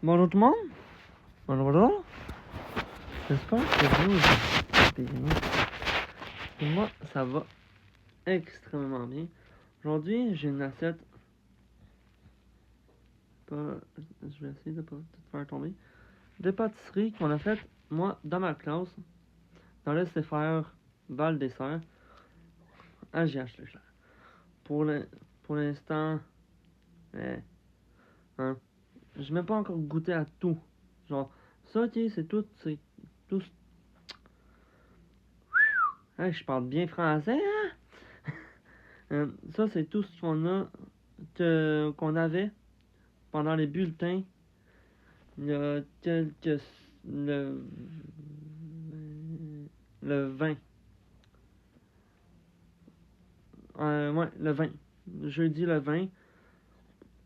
Bonjour tout le monde. Bonjour. J'espère que vous allez bien. Et moi, ça va extrêmement bien. Aujourd'hui, j'ai une assiette. Je vais essayer de ne pas tout faire tomber. De pâtisserie qu'on a faite, moi, dans ma classe, dans le CFR Val des Serres, à GH Leclerc. Pour l'instant, je n'ai pas encore goûté à tout. Genre, ça, c'est tout. Hey, je parle bien français, hein? Ça, c'est tout ce qu'on avait pendant les bulletins. Il y a le 20. Ouais, le 20. Jeudi le 20.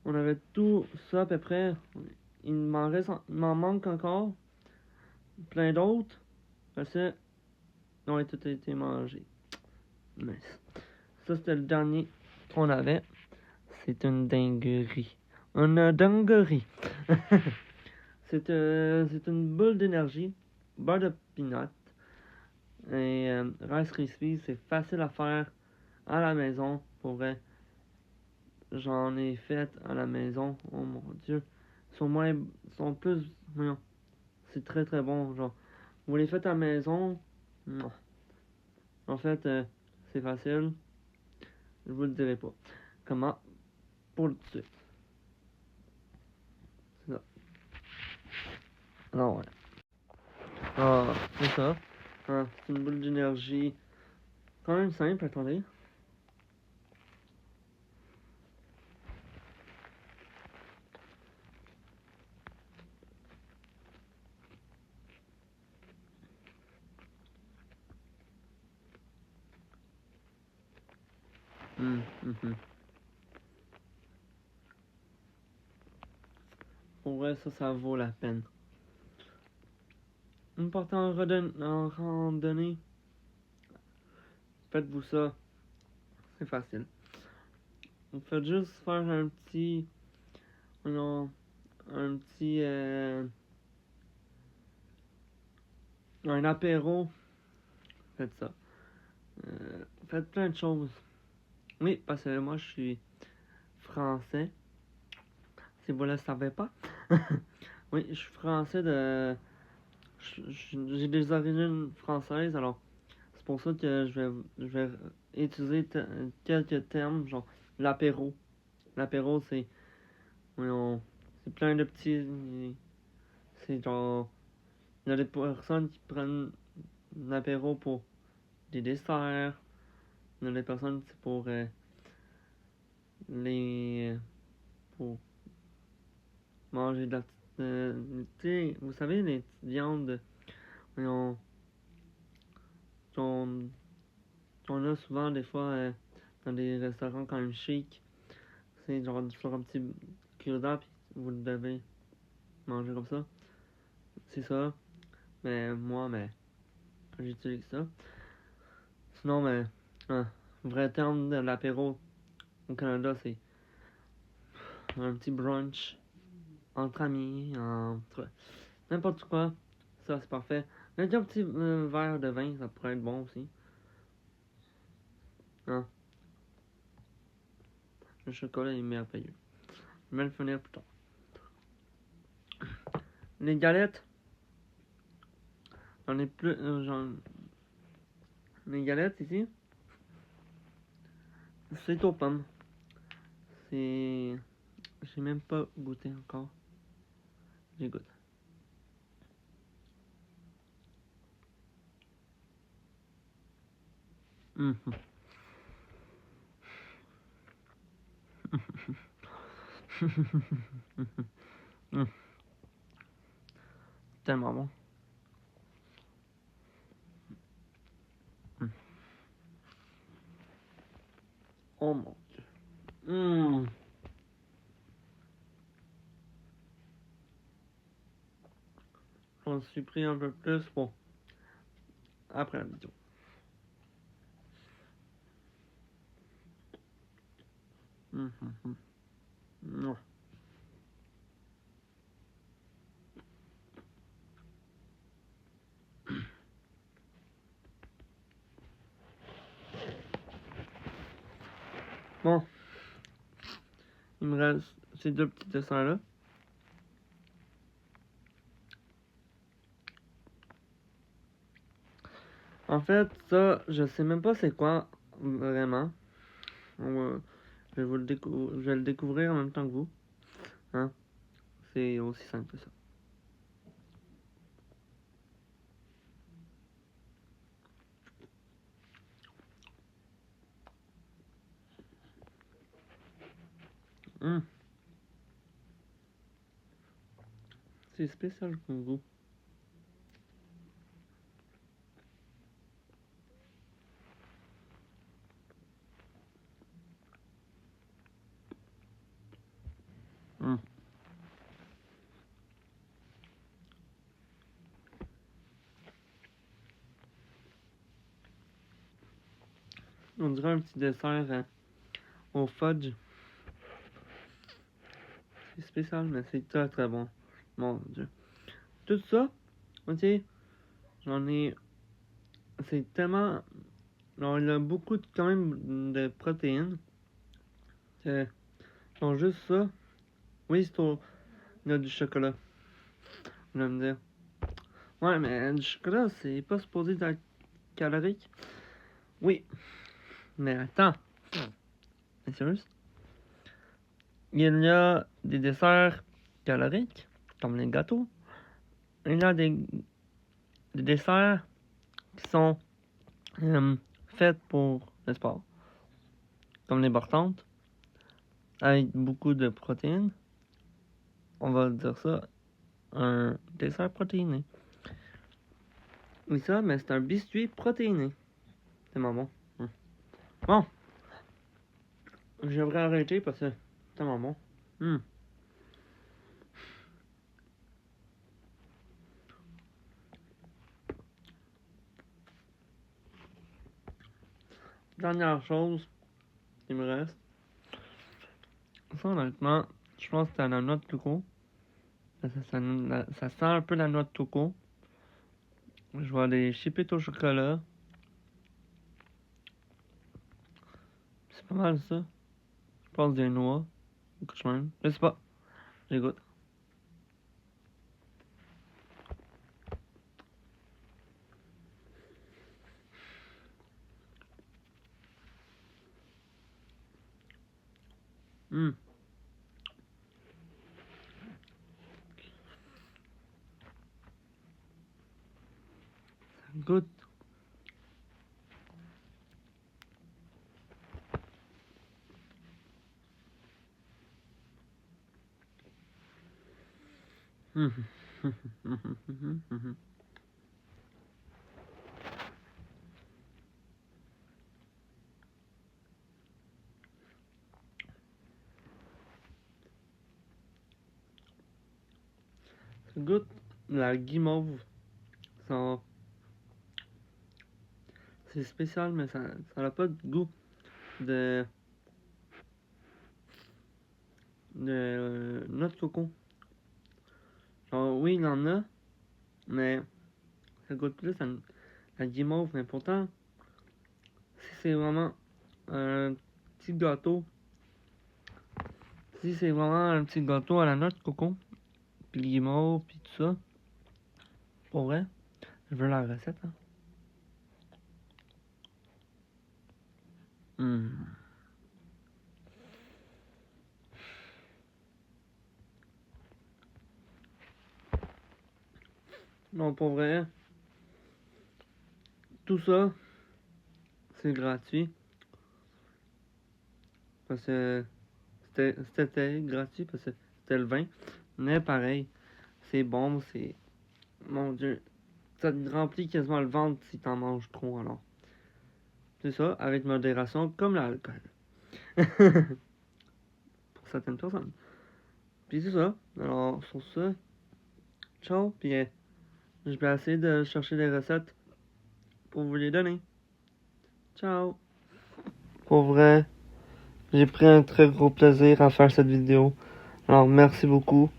On avait tout ça à peu près. Il m'en manque encore plein d'autres. Parce que ils ont tout été mangés. Mais ça, c'était le dernier qu'on avait. C'est une dinguerie. Une dinguerie. C'est une boule d'énergie, beurre de peanut et Rice Krispies. C'est facile à faire à la maison. Pour vrai, j'en ai fait à la maison. Oh mon dieu, ils sont plus, non, c'est très très bon. Genre, vous les faites à la maison. Non. En fait, c'est facile. Je vous le dirai pas. Comment? Pour le dessus. C'est ça. Alors, ouais. Ah, c'est ça. Ah, c'est une boule d'énergie quand même simple, attendez. Pour vrai, ça vaut la peine. Une partie en randonnée, faites-vous ça. C'est facile. Vous faites juste faire un petit un apéro. Faites ça. Faites plein de choses. Oui, parce que moi, je suis français. Si vous ne le savez pas. Oui, je suis français j'ai des origines françaises, alors c'est pour ça que je vais utiliser quelques termes, genre l'apéro. L'apéro, c'est plein de petits. C'est genre. Il y a des personnes qui prennent l'apéro pour des desserts. Il y a des personnes c'est pour pour manger de la vous savez, les petites viandes qu'on a souvent des fois dans des restaurants quand même chic. C'est genre sur un petit cure-dent, puis vous le devez manger comme ça. C'est ça. Mais moi, j'utilise ça. Sinon, un vrai terme de l'apéro au Canada, c'est un petit brunch entre amis, n'importe quoi. Ça, c'est parfait. Un petit verre de vin, ça pourrait être bon aussi. Hein? Le chocolat est merveilleux. Je vais le finir plus tard. Les galettes, j'en ai plus. Les galettes ici, c'est aux pommes. J'ai même pas goûté encore. J'ai goûté. Tellement bon. Oh mon dieu. J'en suis pris un peu plus pour après la vidéo. il me reste ces deux petits desserts-là. En fait, ça, je sais même pas c'est quoi vraiment. Je vais le découvrir en même temps que vous. Hein? C'est aussi simple que ça. C'est spécial comme goût. On dirait un petit dessert au fudge. C'est spécial, mais c'est très très bon. Mon Dieu. Tout ça, ok, j'en ai. C'est tellement. Alors, il a beaucoup quand même de protéines. Donc, juste ça. Oui, il y a du chocolat. Vous allez me dire. Ouais, mais du chocolat, c'est pas supposé être calorique. Oui, mais attends. C'est sérieux? Il y a des desserts caloriques, comme les gâteaux. Il y a des desserts qui sont faits pour le sport, comme les bartendes, avec beaucoup de protéines. On va dire ça, un dessert protéiné. Oui, ça, mais c'est un biscuit protéiné. C'est bon. Bon, j'aimerais arrêter parce que c'est tellement bon. Dernière chose qui me reste. Ça, honnêtement, je pense que c'est la noix de coco. Ça sent un peu la noix de coco. Je vais aller chipper au chocolat. C'est pas mal ça. Je pense des noix. Je sais pas. J'écoute. Ça goûte. Ça goûte la guimauve. C'est spécial, mais ça n'a pas de goût de noix de coco. Genre, oui, il y en a, mais ça goûte plus à la guimauve. Mais pourtant, si c'est vraiment un petit gâteau, si c'est vraiment un petit gâteau à la noix de coco, puis guimauve, puis tout ça, pour vrai, je veux la recette. Hein. Non, pour vrai, tout ça, c'est gratuit. Parce que c'était gratuit parce que c'était le vin. Mais pareil, c'est bon, c'est. Mon Dieu, ça te remplit quasiment le ventre si t'en manges trop alors. C'est ça, avec modération, comme l'alcool. Pour certaines personnes. Puis c'est ça. Alors, sur ça, ciao. Puis je vais essayer de chercher des recettes pour vous les donner. Ciao. Pour vrai, j'ai pris un très gros plaisir à faire cette vidéo. Alors, merci beaucoup.